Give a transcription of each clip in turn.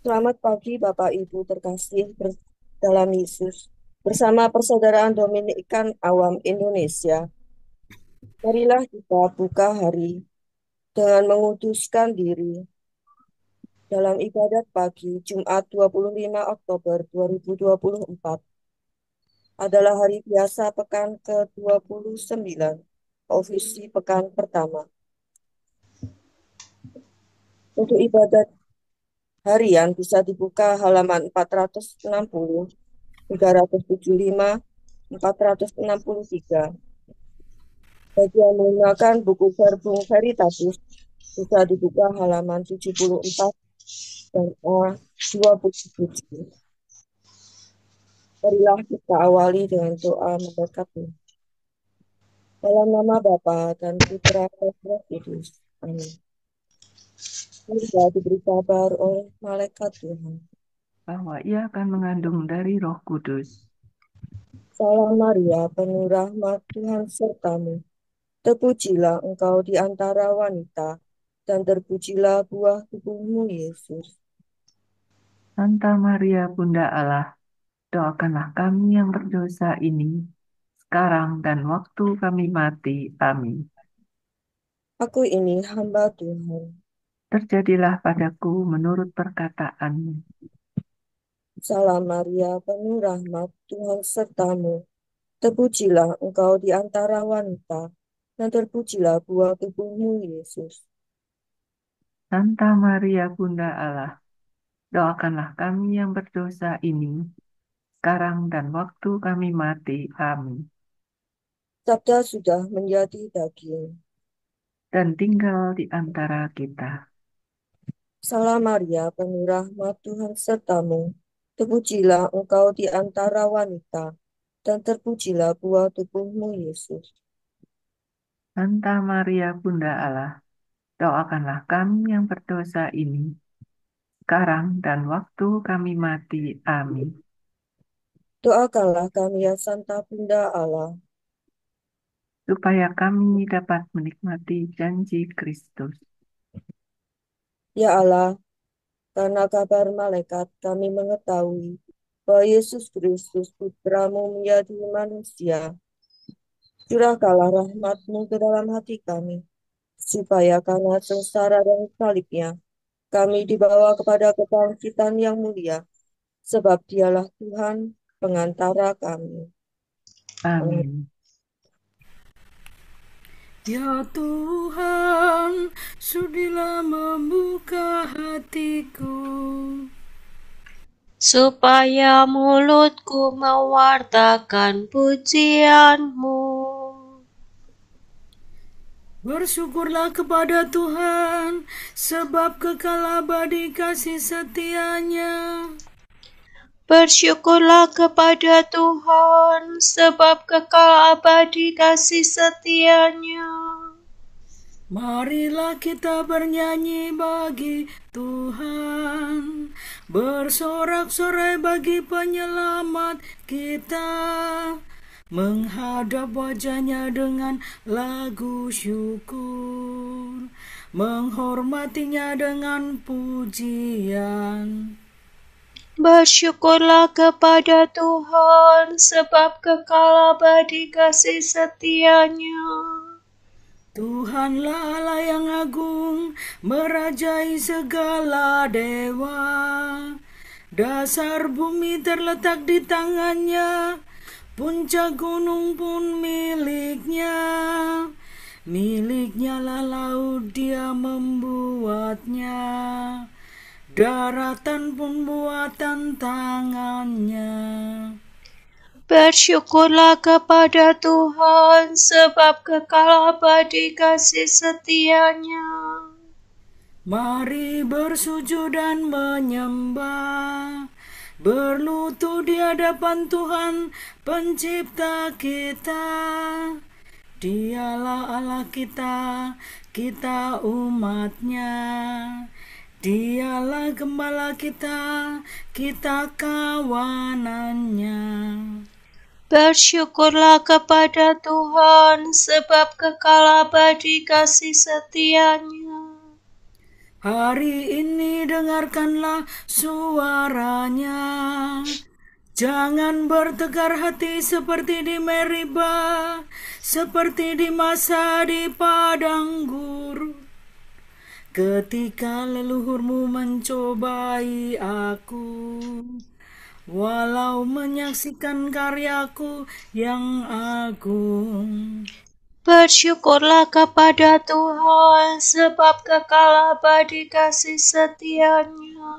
Selamat pagi Bapak Ibu terkasih dalam Yesus. Bersama Persaudaraan Dominikan Awam Indonesia, marilah kita buka hari dengan menguduskan diri dalam ibadat pagi Jumat 25 Oktober 2024 adalah hari biasa pekan ke-29, ofisi pekan pertama. Untuk ibadat harian bisa dibuka halaman 460, 375, 463. Bagi yang menggunakan buku Verbum Veritatis, bisa dibuka halaman 74 dan A27. Marilah kita awali dengan doa memberkati. Dalam nama Bapa dan Putra dan Roh Kudus. Amin. Kita diberi kabar oleh malaikat Tuhan. Bahwa ia akan mengandung dari Roh Kudus. Salam Maria, penuh rahmat Tuhan sertamu. Terpujilah engkau di antara wanita, dan terpujilah buah tubuhmu, Yesus. Santa Maria Bunda Allah, doakanlah kami yang berdosa ini, sekarang dan waktu kami mati. Amin. Aku ini hamba Tuhan. Terjadilah padaku menurut perkataanmu. Salam Maria, penuh rahmat, Tuhan sertamu. Terpujilah engkau di antara wanita, dan terpujilah buah tubuhmu, Yesus. Santa Maria Bunda Allah, doakanlah kami yang berdosa ini, sekarang dan waktu kami mati. Amin. Sabda sudah menjadi daging. Dan tinggal di antara kita. Salam Maria, penuh rahmat, Tuhan sertamu. Terpujilah engkau di antara wanita, dan terpujilah buah tubuhmu, Yesus. Santa Maria Bunda Allah, doakanlah kami yang berdosa ini, sekarang dan waktu kami mati. Amin. Doakanlah kami ya Santa Bunda Allah. Supaya kami dapat menikmati janji Kristus. Ya Allah, karena kabar malaikat kami mengetahui bahwa Yesus Kristus Putramu menjadi manusia. Curahkanlah rahmat-Mu ke dalam hati kami, supaya karena sengsara dan salibnya, kami dibawa kepada kebangkitan yang mulia, sebab dialah Tuhan pengantara kami. Amin. Amin. Ya Tuhan, sudilah membuka hatiku, supaya mulutku mewartakan pujian-Mu. bersyukurlah kepada Tuhan, sebab kekal abadi kasih setia-Nya. Bersyukurlah kepada Tuhan, sebab kekal abadi kasih setia-Nya. Marilah kita bernyanyi bagi Tuhan, bersorak-sorai bagi penyelamat kita, menghadap wajahnya dengan lagu syukur, menghormatinya dengan pujian. Bersyukurlah kepada Tuhan, sebab kekal abadi kasih setia-Nya. Tuhanlah Allah yang agung, merajai segala dewa. Dasar bumi terletak di tangannya, puncak gunung pun miliknya. Miliknya lah laut, dia membuatnya. Daratan pun buatan tangannya. Bersyukurlah kepada Tuhan, sebab kekal abadi kasih setia-Nya. Mari bersujud dan menyembah, berlutut di hadapan Tuhan pencipta kita. Dialah Allah kita, kita umatnya. Dialah gembala kita, kita kawanannya. Bersyukurlah kepada Tuhan, sebab kekal abadi kasih setia-Nya. Hari ini dengarkanlah suaranya. Jangan bertegar hati seperti di Meriba, seperti di masa di padang gurun. Ketika leluhurmu mencobai aku, walau menyaksikan karyaku yang agung. Bersyukurlah kepada Tuhan, sebab kekal abadi kasih setia-Nya.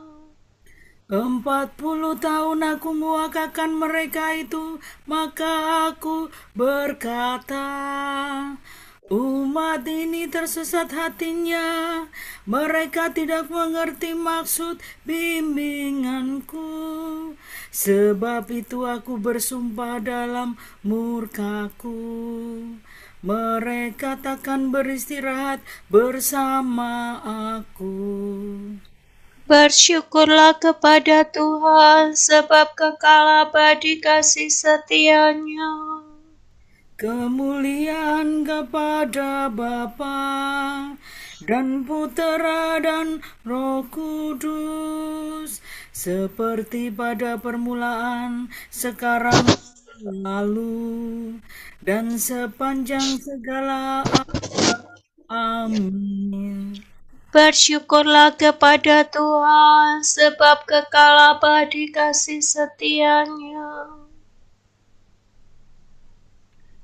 40 tahun aku muakakan mereka itu, maka aku berkata, umat ini tersesat hatinya, mereka tidak mengerti maksud bimbinganku. Sebab itu aku bersumpah dalam murkaku, mereka takkan beristirahat bersama aku. Bersyukurlah kepada Tuhan, sebab kekal abadi kasih setia-Nya. Kemuliaan kepada Bapa dan Putera dan Roh Kudus, seperti pada permulaan, sekarang, lalu, dan sepanjang segala abad. Amin. Bersyukurlah kepada Tuhan, sebab kekal abadi kasih setia-Nya.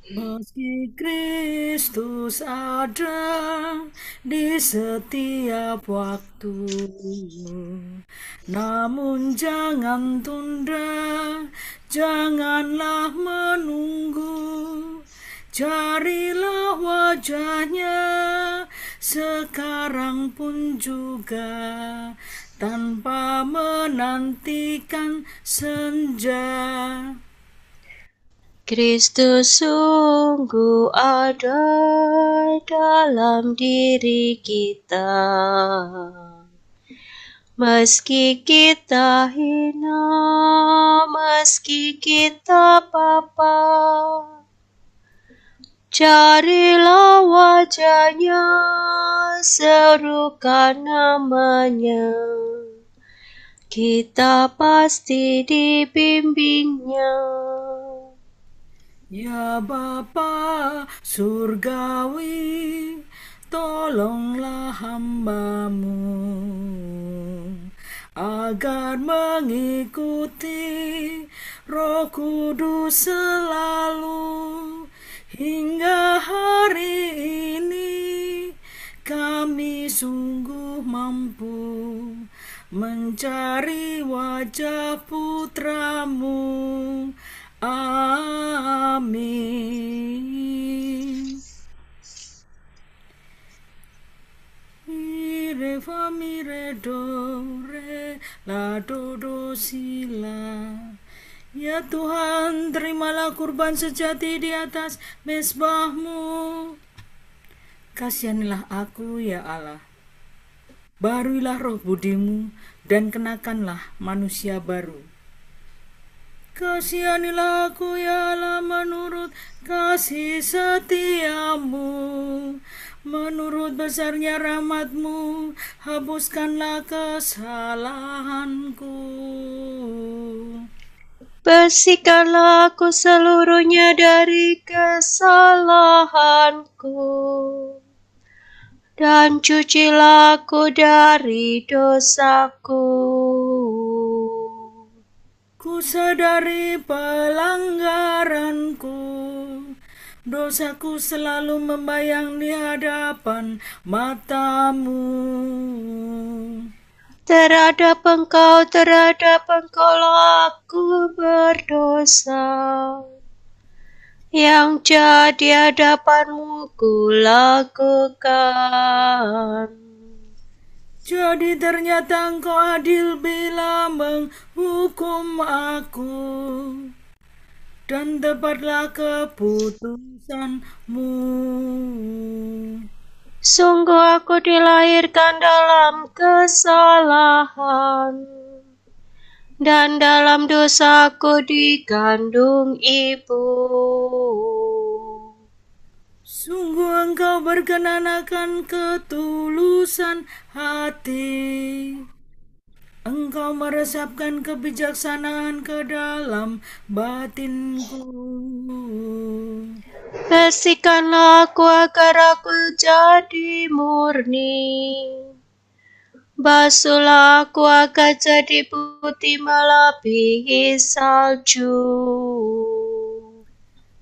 Meski Kristus ada di setiap waktu, namun jangan tunda, janganlah menunggu. Carilah wajahnya sekarang pun juga, tanpa menantikan senja. Kristus sungguh ada dalam diri kita, meski kita hina, meski kita papa. Carilah wajahnya, serukan namanya, kita pasti dibimbingnya. Ya Bapa surgawi, tolonglah hamba-Mu agar mengikuti Roh Kudus selalu. Hingga hari ini kami sungguh mampu mencari wajah Putra-Mu. Amin. Mi re fa mi re do re la do do si la. Ya Tuhan, terimalah kurban sejati di atas mezbah-Mu. Kasihanilah aku ya Allah. Baruilah roh budi-Mu dan kenakanlah manusia baru. Kasihanilah aku ya Allah menurut kasih setia-Mu. Menurut besarnya rahmat-Mu, hapuskanlah kesalahanku. Bersihkanlah aku seluruhnya dari kesalahanku, dan cucilah aku dari dosaku. Ku sadari pelanggaranku, dosaku selalu membayang di hadapan mata-Mu. Terhadap Engkau aku berdosa. Yang jahat di hadapan-Mu kulakukan. Jadi ternyata Engkau adil bila menghukum aku, dan tepatlah keputusan-Mu. Sungguh aku dilahirkan dalam kesalahan, dan dalam dosa aku dikandung ibu. Sungguh Engkau berkenan akan ketulusan hati. Engkau meresapkan kebijaksanaan ke dalam batinku. Bersihkanlah aku agar aku jadi murni. Basuhlah aku agar jadi putih melebihi salju.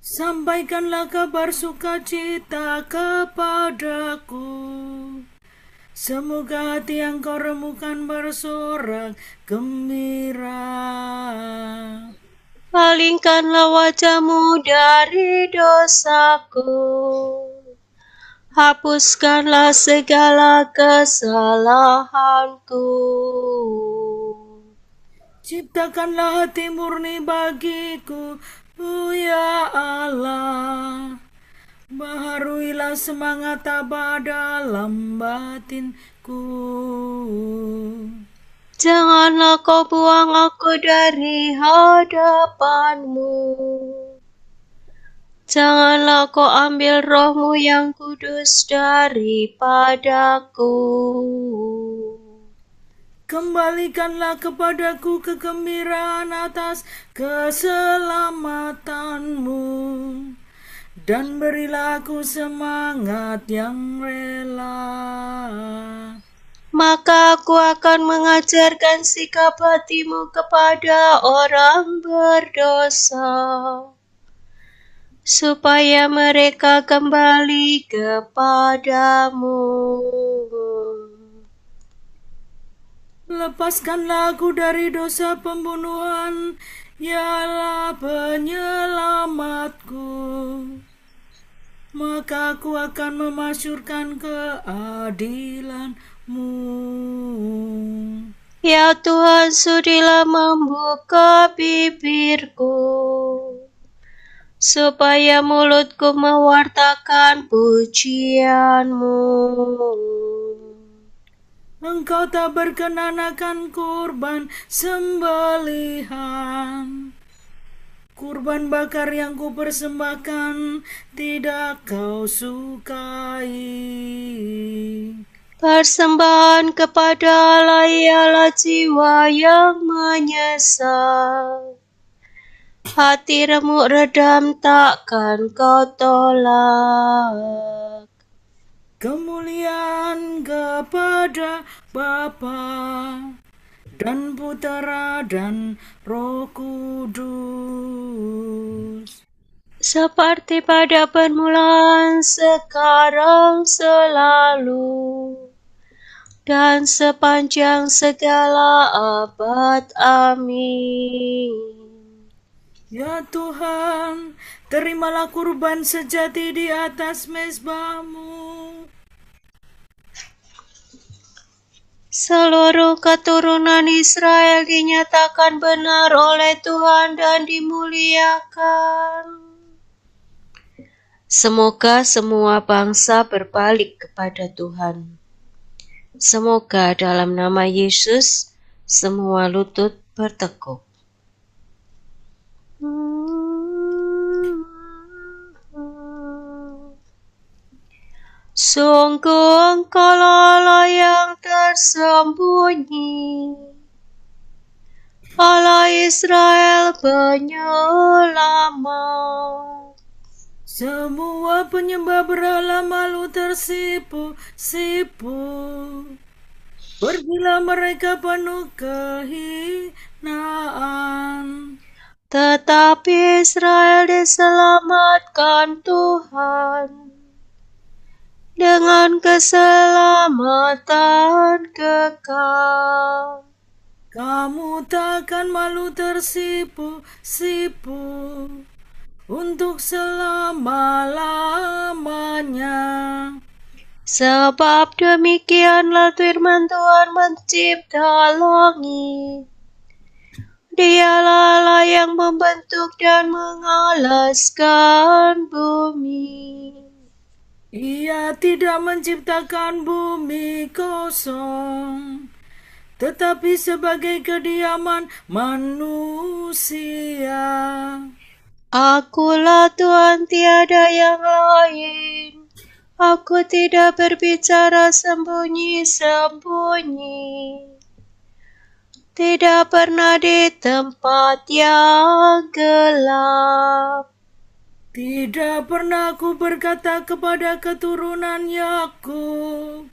Sampaikanlah kabar sukacita kepadaku. Semoga hati yang kau remukan bersorak gembira. Palingkanlah wajahmu dari dosaku. Hapuskanlah segala kesalahanku. Ciptakanlah hati murni bagiku, ya Allah. Baharuilah semangat tabah dalam batinku. Janganlah kau buang aku dari hadapanmu. Janganlah kau ambil rohmu yang kudus daripadaku. Kembalikanlah kepadaku kegembiraan atas keselamatanmu, dan berilah aku semangat yang rela. Maka aku akan mengajarkan sikap hatimu kepada orang berdosa, supaya mereka kembali kepadamu. Lepaskanlah aku dari dosa pembunuhan, yalah penyelamatku. Maka aku akan memasyurkan keadilan-Mu. Ya Tuhan, sudilah membuka bibirku, supaya mulutku mewartakan pujian-Mu. Engkau tak berkenan akan kurban sembelihan. Kurban bakar yang kupersembahkan tidak kau sukai. Persembahan kepada Allah ialah jiwa yang menyesal. Hati remuk redam takkan kau tolak. Kemuliaan kepada Bapa dan Putera dan Roh Kudus, Seperti pada permulaan, sekarang, selalu, dan sepanjang segala abad. Amin. Ya Tuhan, terimalah kurban sejati di atas mezbah-Mu. Seluruh keturunan Israel dinyatakan benar oleh Tuhan dan dimuliakan. Semoga semua bangsa berbalik kepada Tuhan. Semoga dalam nama Yesus semua lutut bertekuk. Sungguh Engkaulah Allah yang tersembunyi, Allah Israel penyelamat. Semua penyembah berhala malu tersipu-sipu. Pergilah mereka penuh kehinaan. Tetapi Israel diselamatkan Tuhan dengan keselamatan kekal. Kamu takkan malu tersipu-sipu untuk selama-lamanya. Sebab demikianlah firman Tuhan mencipta langit. Dialah Allah yang membentuk dan mengalaskan bumi. Ia tidak menciptakan bumi kosong, tetapi sebagai kediaman manusia. Akulah Tuhan, tiada yang lain. Aku tidak berbicara sembunyi-sembunyi. Tidak pernah di tempat yang gelap. Tidak pernah aku berkata kepada keturunan Yakub,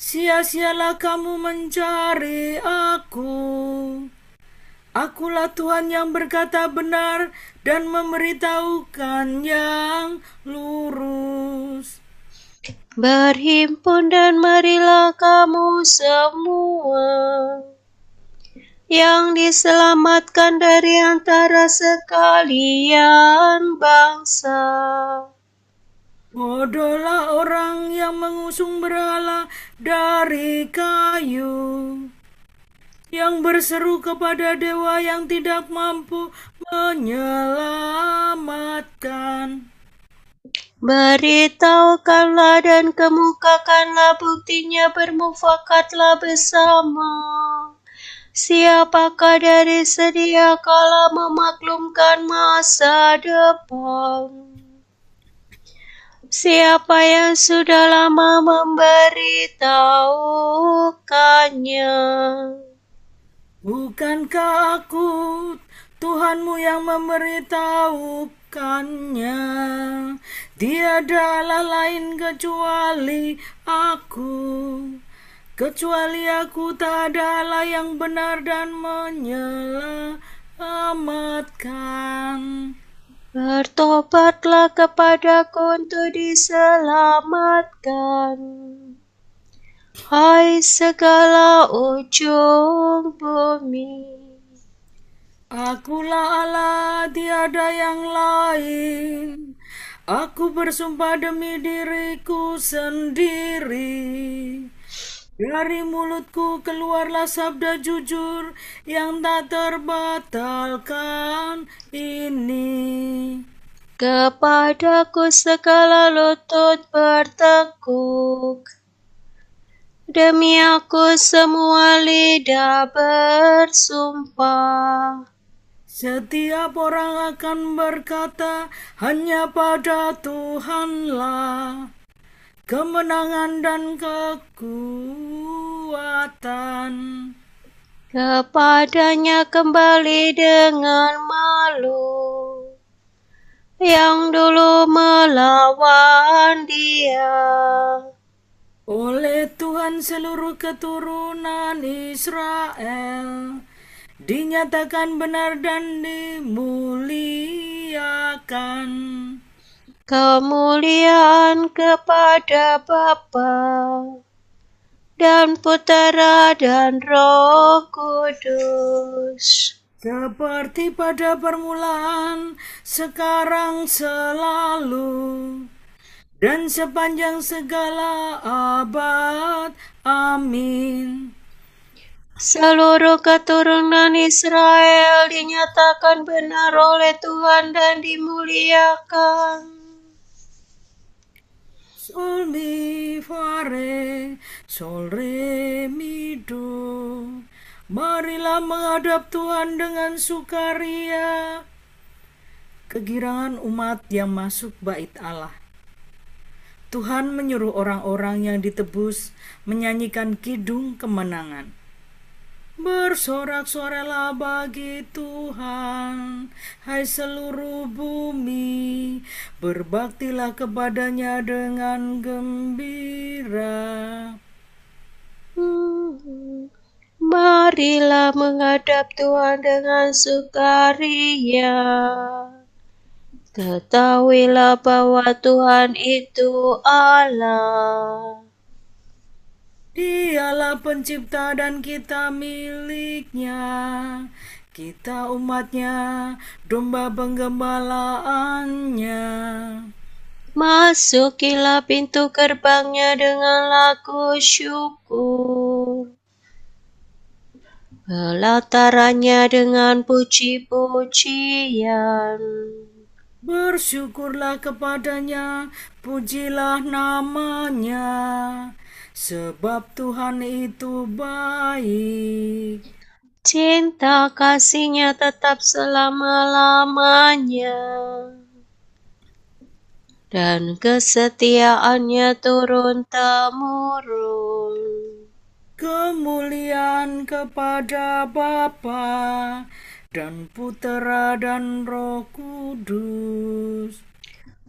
sia-sialah kamu mencari aku. Akulah Tuhan yang berkata benar dan memberitahukan yang lurus. Berhimpun dan marilah kamu semua yang diselamatkan dari antara sekalian bangsa. Bodohlah orang yang mengusung berhala dari kayu, yang berseru kepada dewa yang tidak mampu menyelamatkan. Beritahukanlah dan kemukakanlah buktinya, bermufakatlah bersama. Siapakah dari sedia kala memaklumkan masa depan? Siapa yang sudah lama memberitahukannya? Bukankah aku Tuhanmu yang memberitahukannya? Tiada Allah lain kecuali aku. Kecuali aku tak ada Allah yang benar dan menyelamatkan. Bertobatlah kepadaku untuk diselamatkan, hai segala ujung bumi. Akulah Allah, tiada yang lain. Aku bersumpah demi diriku sendiri. Dari mulutku keluarlah sabda jujur yang tak terbatalkan ini. Kepadaku segala lutut bertekuk, demi aku semua lidah bersumpah. Setiap orang akan berkata, hanya pada Tuhanlah kemenangan dan kekuatan. Kepadanya kembali dengan malu, yang dulu melawan Dia. Oleh Tuhan seluruh keturunan Israel dinyatakan benar dan dimuliakan. Kemuliaan kepada Bapa dan Putera dan Roh Kudus, Seperti pada permulaan, sekarang, selalu, dan sepanjang segala abad. Amin. seluruh keturunan Israel dinyatakan benar oleh Tuhan dan dimuliakan. Sol mi fa re, sol re mi do. Marilah menghadap Tuhan dengan sukaria. Kegirangan umat yang masuk bait Allah. Tuhan menyuruh orang-orang yang ditebus menyanyikan kidung kemenangan. Bersorak-soralah bagi Tuhan, hai seluruh bumi, berbaktilah kepadanya dengan gembira. Marilah menghadap Tuhan dengan sukaria. Ketahuilah bahwa Tuhan itu Allah. Dialah pencipta dan kita miliknya, kita umatnya, domba penggembalaannya. Masukilah pintu gerbangnya dengan lagu syukur, pelatarannya dengan puji-pujian. Bersyukurlah kepadanya, pujilah namanya, sebab Tuhan itu baik. cinta kasih-Nya tetap selama-lamanya, dan kesetiaan-Nya turun-temurun. Kemuliaan kepada Bapa dan Putera dan Roh Kudus,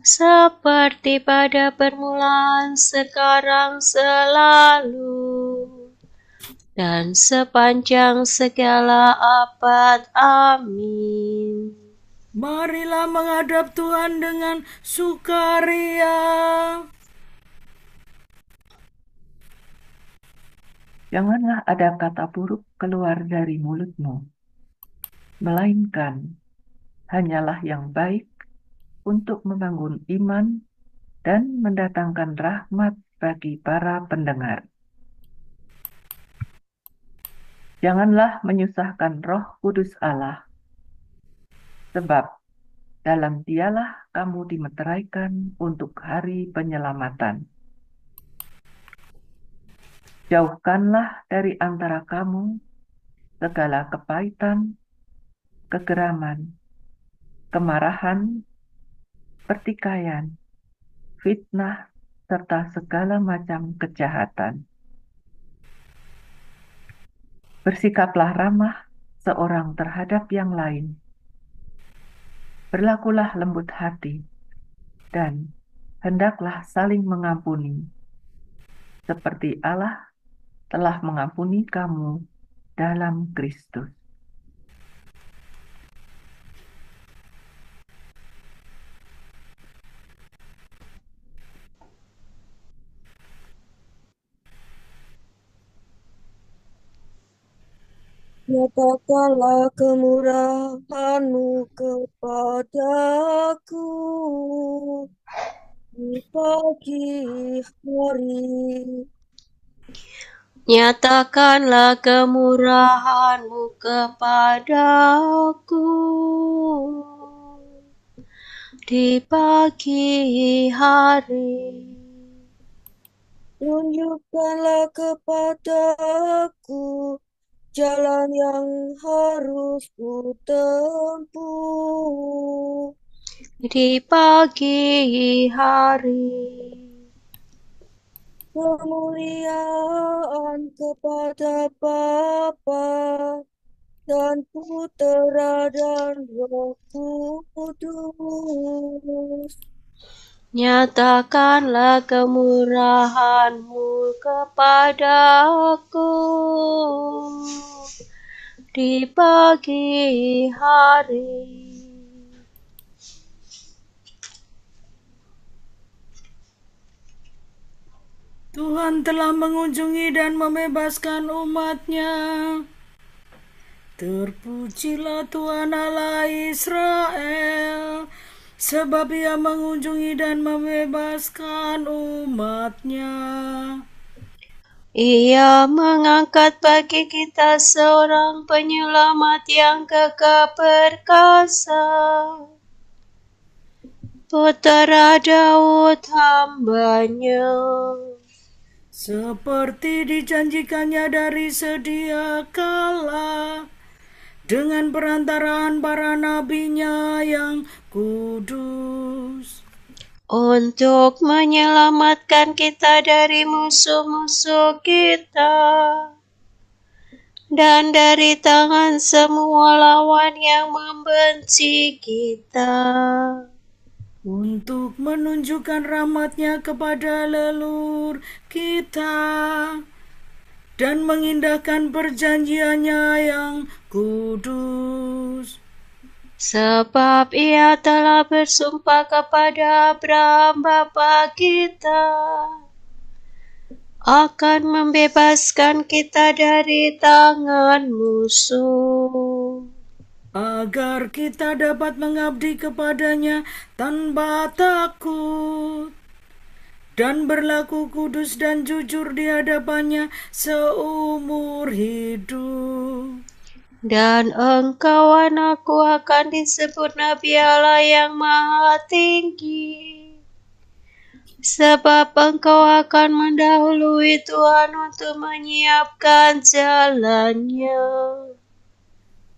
Seperti pada permulaan, sekarang, selalu, dan sepanjang segala abad. Amin. marilah menghadap Tuhan dengan sukaria. Janganlah ada kata buruk keluar dari mulutmu, melainkan hanyalah yang baik untuk membangun iman dan mendatangkan rahmat bagi para pendengar. Janganlah menyusahkan Roh Kudus Allah, sebab dalam Dialah kamu dimeteraikan untuk hari penyelamatan. Jauhkanlah dari antara kamu segala kepahitan, kegeraman, kemarahan, pertikaian, fitnah, serta segala macam kejahatan. Bersikaplah ramah seorang terhadap yang lain. Berlakulah lembut hati, dan hendaklah saling mengampuni, seperti Allah telah mengampuni kamu dalam Kristus. Nyatakanlah kemurahan-Mu kepadaku di pagi hari. Nyatakanlah kemurahan-Mu kepadaku di pagi hari. Tunjukkanlah kepadaku jalan yang harus ku tempuh Di pagi hari. Kemuliaan kepada Bapa dan Putera dan Roh Kudus. Nyatakanlah kemurahan-Mu kepadaku di pagi hari. Tuhan telah mengunjungi dan membebaskan umat-Nya. Terpujilah Tuhan Allah Israel, sebab Ia mengunjungi dan membebaskan umat-Nya. Ia mengangkat bagi kita seorang penyelamat yang gagah perkasa, Putera Daud hamba-Nya. Seperti dijanjikannya dari sedia kala, dengan perantaraan para nabi-Nya yang kudus, Untuk menyelamatkan kita dari musuh-musuh kita, dan dari tangan semua lawan yang membenci kita, untuk menunjukkan rahmat-Nya kepada leluhur kita, dan mengindahkan perjanjian-Nya yang kudus. sebab Ia telah bersumpah kepada Abraham bapa kita akan membebaskan kita dari tangan musuh, agar kita dapat mengabdi kepada-Nya tanpa takut, dan berlaku kudus dan jujur di hadapan-Nya seumur hidup. Dan engkau anakku akan disebut Nabi Allah yang Maha Tinggi, sebab engkau akan mendahului Tuhan untuk menyiapkan jalan-Nya.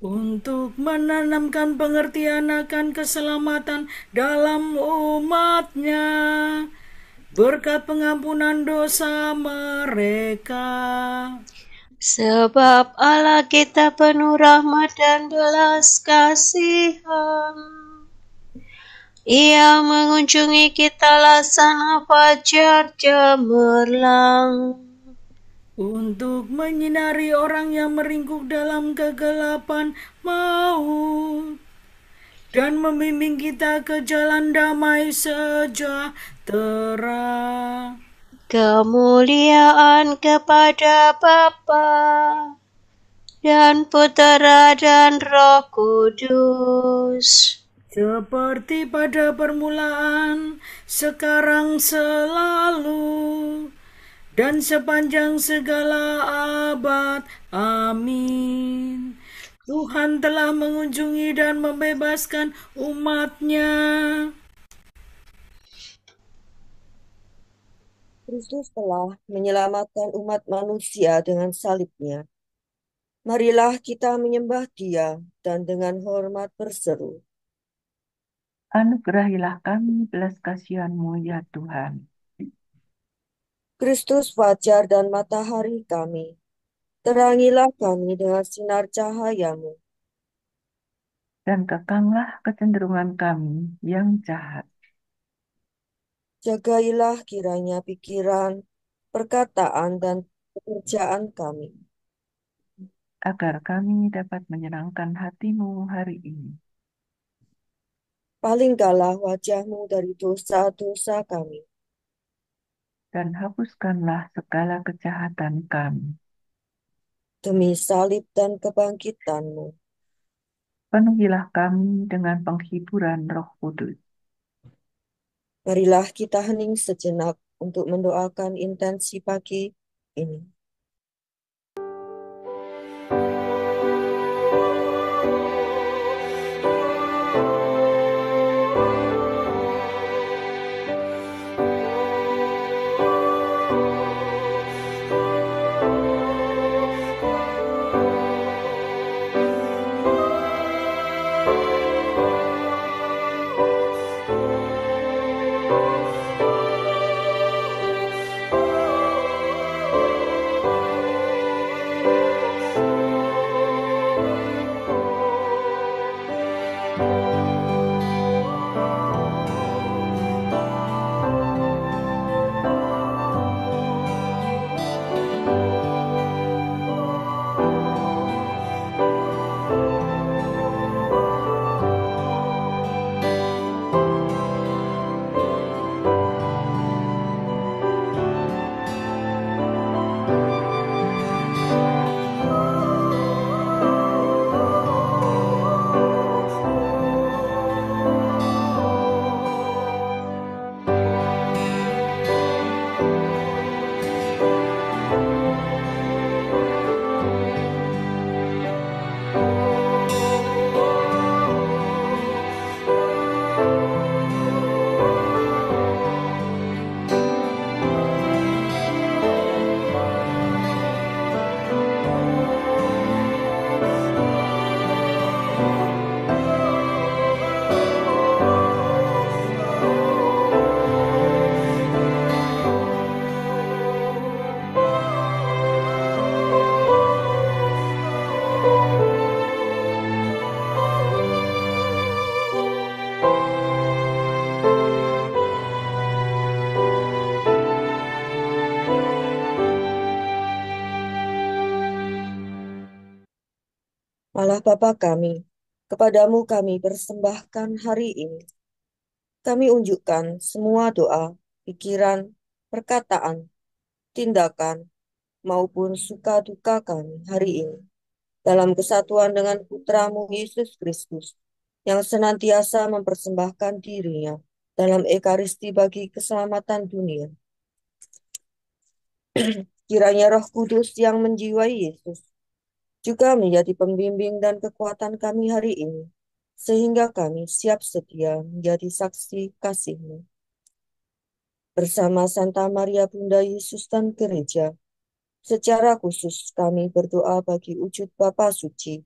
untuk menanamkan pengertian akan keselamatan dalam umatnya, berkat pengampunan dosa mereka. Sebab Allah kita penuh rahmat dan belas kasihan. Ia mengunjungi kita laksana fajar cemerlang, Untuk menyinari orang yang meringkuk dalam kegelapan maut, dan membimbing kita ke jalan damai sejahtera. kemuliaan kepada Bapa dan Putera dan Roh Kudus, Seperti pada permulaan, sekarang, selalu, dan sepanjang segala abad. Amin. Tuhan telah mengunjungi dan membebaskan umat-Nya. Kristus telah menyelamatkan umat manusia dengan salibnya. Marilah kita menyembah Dia dan dengan hormat berseru, Anugerahilah kami belas kasihan-Mu ya Tuhan, Kristus fajar dan matahari kami. Terangilah kami dengan sinar cahaya-Mu. dan kekanglah kecenderungan kami yang jahat, Jagailah kiranya pikiran, perkataan, dan pekerjaan kami. agar kami dapat menyenangkan hati-Mu hari ini. Palingkanlah wajah-Mu dari dosa-dosa kami. Dan hapuskanlah segala kejahatan kami. Demi salib dan kebangkitan-Mu. Penuhilah kami dengan penghiburan Roh Kudus, Marilah kita hening sejenak untuk mendoakan intensi pagi ini. Allah Bapa kami, kepadamu kami persembahkan hari ini. Kami unjukkan semua doa, pikiran, perkataan, tindakan, maupun suka duka kami hari ini. Dalam kesatuan dengan Putramu Yesus Kristus, yang senantiasa mempersembahkan dirinya dalam Ekaristi bagi keselamatan dunia. Kiranya Roh Kudus yang menjiwai Yesus juga menjadi pembimbing dan kekuatan kami hari ini, sehingga kami siap sedia menjadi saksi kasih-Mu. Bersama Santa Maria Bunda Yesus dan Gereja, secara khusus kami berdoa bagi wujud Bapa Suci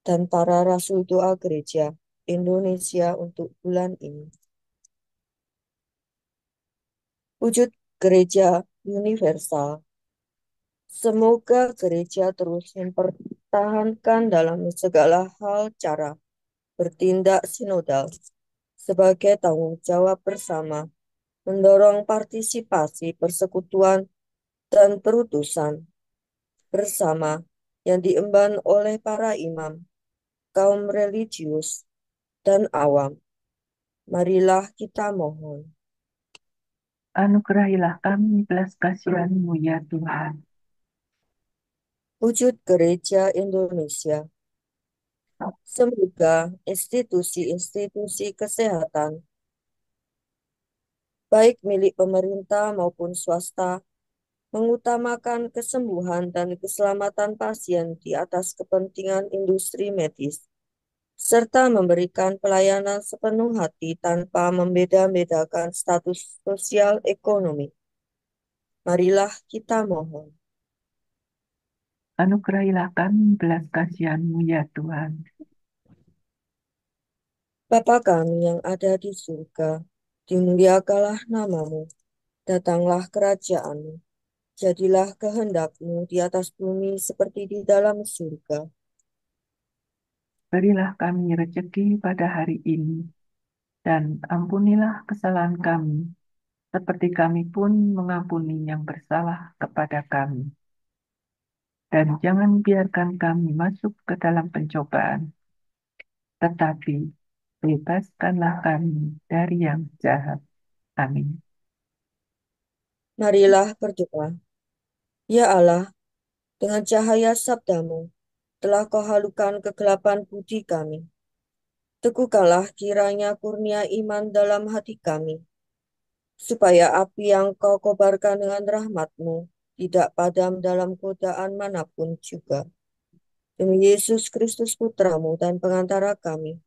dan para rasul doa gereja Indonesia untuk bulan ini. Wujud gereja universal. Semoga gereja terus mempertahankan dalam segala hal cara bertindak sinodal sebagai tanggung jawab bersama, mendorong partisipasi persekutuan dan perutusan bersama yang diemban oleh para imam, kaum religius, dan awam. Marilah kita mohon. Anugerahilah kami belas kasihan-Mu ya Tuhan. Wujud gereja Indonesia. Semoga institusi-institusi kesehatan, baik milik pemerintah maupun swasta, mengutamakan kesembuhan dan keselamatan pasien di atas kepentingan industri medis, serta memberikan pelayanan sepenuh hati tanpa membeda-bedakan status sosial ekonomi. Marilah kita mohon. Anugerahilah kami belas kasihan-Mu ya Tuhan. Bapa kami yang ada di surga, dimuliakanlah nama-Mu, datanglah kerajaan-Mu, jadilah kehendak-Mu di atas bumi seperti di dalam surga. Berilah kami rezeki pada hari ini, dan ampunilah kesalahan kami, seperti kami pun mengampuni yang bersalah kepada kami. Dan jangan biarkan kami masuk ke dalam pencobaan, tetapi bebaskanlah kami dari yang jahat. Amin. Marilah berdoa. Ya Allah, dengan cahaya sabda-Mu, telah Kau halukan kegelapan budi kami. Teguhkanlah kiranya kurnia iman dalam hati kami, supaya api yang Kau kobarkan dengan rahmat-Mu tidak padam dalam godaan manapun juga. Demi Yesus Kristus Putra-Mu dan pengantara kami,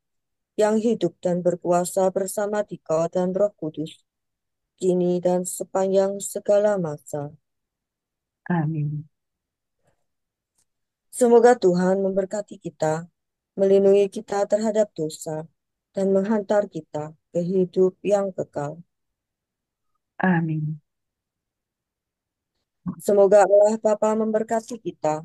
yang hidup dan berkuasa bersama Dikau dan Roh Kudus, kini dan sepanjang segala masa. Amin. Semoga Tuhan memberkati kita, melindungi kita terhadap dosa, dan menghantar kita ke hidup yang kekal. Amin. Semoga Allah Bapa memberkati kita.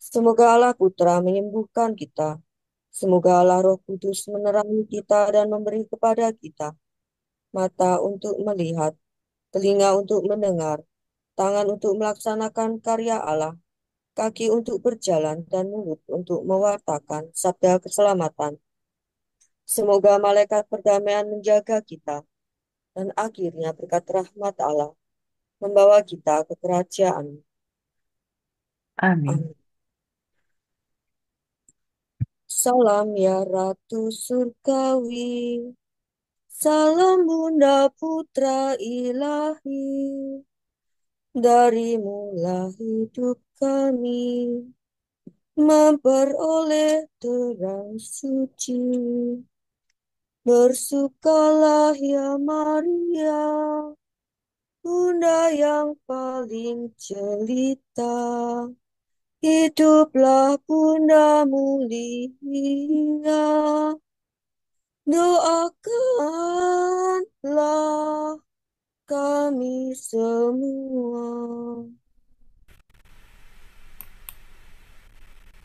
Semoga Allah Putra menyembuhkan kita. Semoga Allah Roh Kudus menerangi kita dan memberi kepada kita mata untuk melihat, telinga untuk mendengar, tangan untuk melaksanakan karya Allah, kaki untuk berjalan, dan mulut untuk mewartakan sabda keselamatan. Semoga malaikat perdamaian menjaga kita, dan akhirnya berkat rahmat Allah membawa kita ke kerajaan. Amin. Amin. Salam ya Ratu Surgawi, salam Bunda Putra Ilahi, darimulah hidup kami, memperoleh terang suci. Bersukalah ya Maria, Bunda yang paling jelita, hiduplah Bunda mulia, doakanlah kami semua.